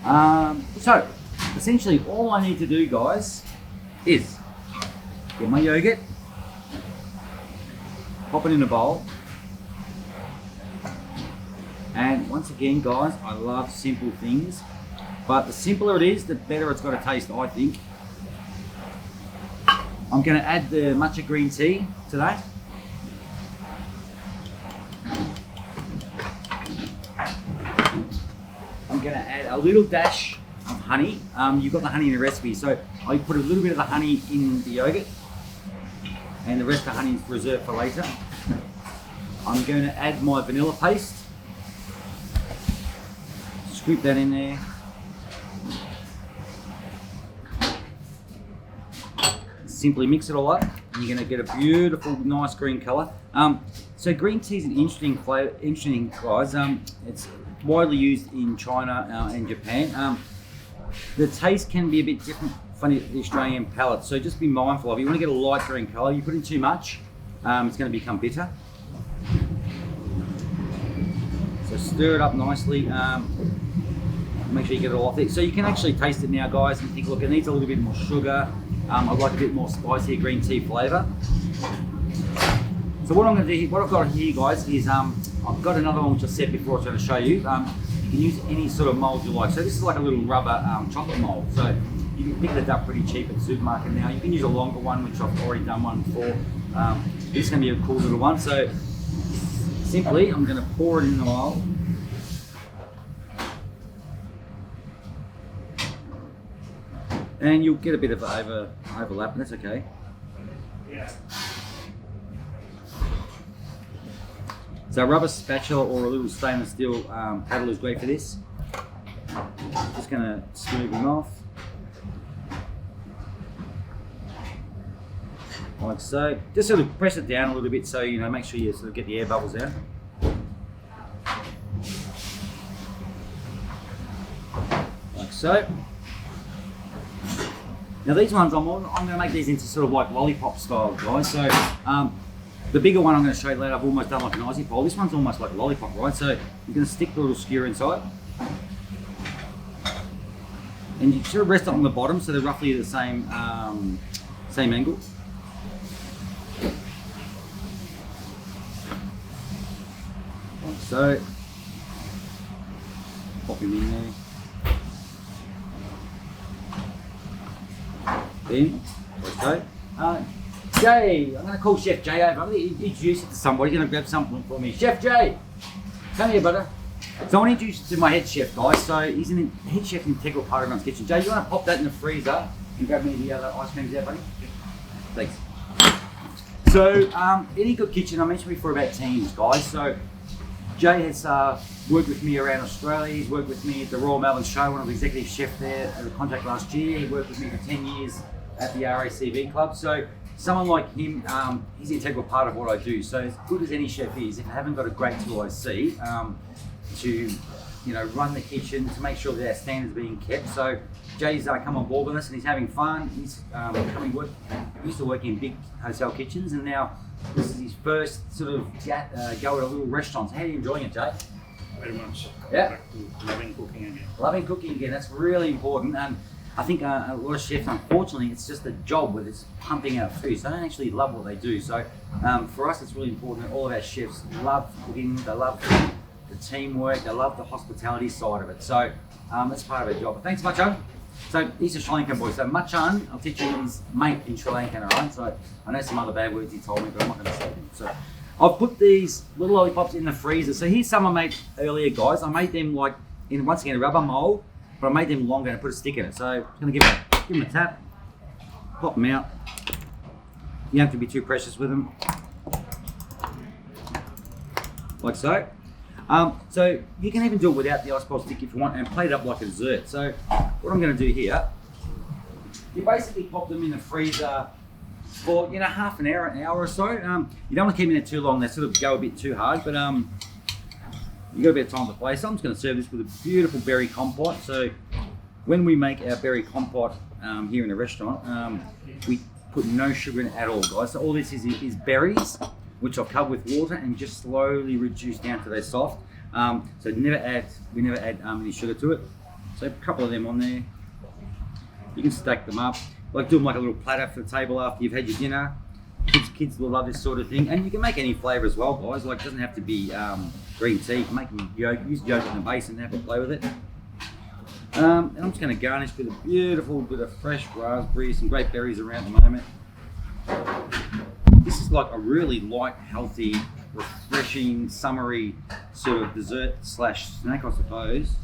So essentially all I need to do, guys, is get my yogurt, pop it in a bowl, and once again, guys, I love simple things, but the simpler it is, the better it's got to taste, I think. I'm going to add the Matcha Green Tea to that. I'm going to add a little dash of honey. You've got the honey in the recipe, so I put a little bit of the honey in the yogurt, and the rest of the honey is reserved for later. I'm going to add my vanilla paste. Scoop that in there. Simply mix it all up, and you're going to get a beautiful, nice green color. So green tea is an interesting flavor, guys. It's widely used in China and Japan. The taste can be a bit different from the Australian palate, so just be mindful of it. You want to get a light green color. You put in too much, it's going to become bitter. So stir it up nicely. Make sure you get it all off there. So you can actually taste it now, guys, and think, look, it needs a little bit more sugar. I'd like a bit more spicy green tea flavour. So what I'm going to do, what I've got here, guys, is I've got another one which I said before I was going to show you. You can use any sort of mould you like. So this is like a little rubber chocolate mould. So you can pick it up pretty cheap at the supermarket now. You can use a longer one, which I've already done one before. This is going to be a cool little one. So simply, I'm going to pour it in the mould. And you'll get a bit of overlap, and that's okay. Yeah. So a rubber spatula or a little stainless steel paddle is great for this. Just going to smooth them off. Like so. Just sort of press it down a little bit so, you know, make sure you sort of get the air bubbles out. Like so. Now these ones, I'm going to make these into sort of like lollipop style, guys. So the bigger one I'm going to show you later, I've almost done like an Aussie pole. This one's almost like a lollipop, right? So you're going to stick the little skewer inside. And you sort of rest it on the bottom so they're roughly the same angle. Like so. Pop him in there. Then, let's go. Jay, I'm going to call Chef Jay over. I'm going to introduce it to somebody. He's going to grab something for me. Chef Jay, come here, brother. So I want to introduce you to my head chef, guys. So he's an head chef, integral part of everyone's kitchen. Jay, you want to pop that in the freezer and grab me the other ice creams there, buddy? Thanks. So any good kitchen, I mentioned before about teams, guys. So Jay has worked with me around Australia. He's worked with me at the Royal Melbourne Show, one of the executive chefs there at the contract last year. He worked with me for 10 years at the RACV club. So someone like him, he's an integral part of what I do. So as good as any chef is, if I haven't got a great TIC to, you know, run the kitchen, to make sure that our standards are being kept. So Jay's come on board with us and he's having fun. He's he used to work in big hotel kitchens, and now this is his first sort of go at a little restaurant. So how are you enjoying it, Jay? Very much. Yeah. Back to loving cooking again. Loving cooking again, that's really important. And I think a lot of chefs, unfortunately, it's just a job where it's pumping out food. So they don't actually love what they do. So for us, it's really important that all of our chefs love cooking, they love the teamwork, they love the hospitality side of it. So that's part of our job. But thanks, Machan. So he's a Sri Lankan boy. So Machan, I'll teach you his mate in Sri Lankan, all right? So I know some other bad words he told me, but I'm not going to say them. So I've put these little lollipops in the freezer. So here's some I made earlier, guys. I made them like in, once again, a rubber mold, but I made them longer and put a stick in it. So I'm going to give them a tap, pop them out. You don't have to be too precious with them. Like so. So you can even do it without the ice pole stick if you want, and plate it up like a dessert. So what I'm going to do here, you basically pop them in the freezer for, you know, half an hour or so. You don't want to keep them in there too long; they sort of go a bit too hard. But you got a bit of time to play. So I'm just going to serve this with a beautiful berry compote. So when we make our berry compote here in the restaurant, we put no sugar in it at all, guys. So all this is berries, which I've covered with water and just slowly reduce down to they're soft. So we never add any sugar to it. So a couple of them on there. You can stack them up. Like do them like a little platter for the table after you've had your dinner. Kids will love this sort of thing. And you can make any flavour as well, guys. Like it doesn't have to be green tea. You can make them use yogurt in the base and have a play with it. And I'm just going to garnish with a beautiful bit of fresh raspberry, some great berries around at the moment. This is like a really light, healthy, refreshing, summery sort of dessert slash snack, I suppose.